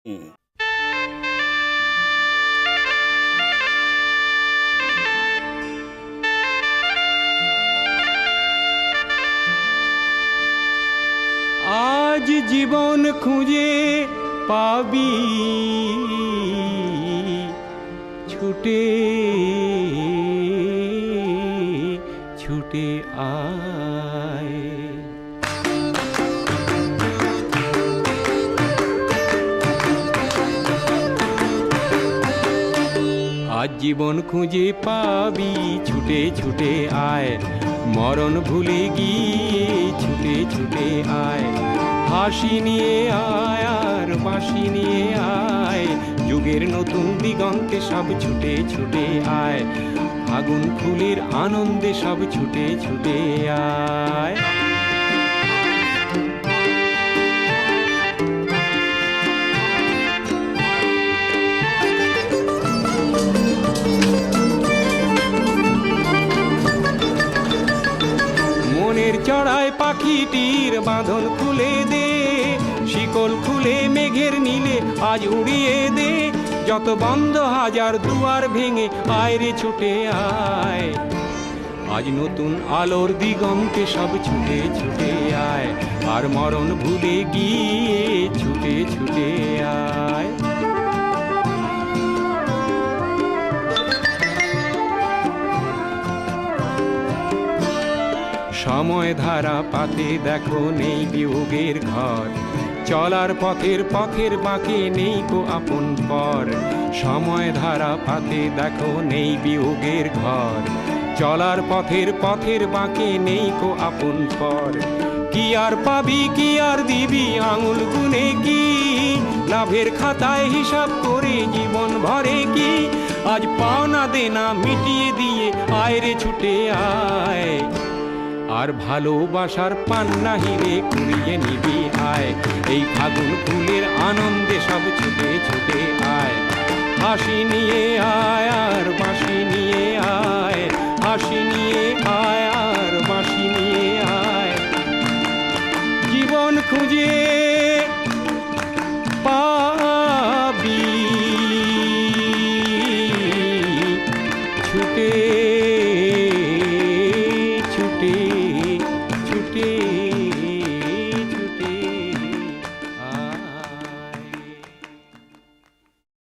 হুম। আজ জীবন খুঁজে পাবি ছুটে ছুটে আয়। আজ জীবন খুঁজে পাবি ছুটে ছুটে আয়, মরণ ভুলে গিয়ে ছুটে ছুটে আয়। হাসি নিয়ে আয় আর বাঁশি নিয়ে আয়, যুগের নতুন দিগন্তে সব ছুটে ছুটে আয়। আগুন ফুলের আনন্দে সব ছুটে ছুটে আয়। মনের চড়ায় পাখিটির বাঁধন খুলে দে, শিকল খুলে মেঘের নীলে আজ উড়িয়ে দে। যত বন্ধ হাজার দুয়ার ভেঙে আয় রে ছুটে আয়। আজ নতুন আলোর দিগন্তে সব ছুটে ছুটে আয়, আর মরণ ভুলে গিয়ে ছুটে ছুটে আয়। সময় ধারা পাতে দেখো নেই বিয়োগের ঘর, চলার পথের পথের বাঁকে নেই কো আপন পর। সময় ধারা পাতে দেখো নেই বিয়োগের ঘর, চলার পথের পথের বাঁকে নেই কো আপন পর। কি আর পাবি কি আর দিবি আঙুল গুনে কি, লাভের খাতায় হিসাব করে জীবন ভরে কি। আজ পাওনা দেনা মিটিয়ে দিয়ে আয় রে ছুটে আয়, আর ভালোবাসার পান্না হিরে কুড়িয়ে নিবি আয়। এই ফাগুন ফুলের আনন্দে সব ছুটে ছুটে আয়। হাসি নিয়ে আয় আর বাঁশি নিয়ে আয়, হাসি নিয়ে আয় আর বাঁশি নিয়ে আয়। জীবন খুঁজে পাবি ছুটে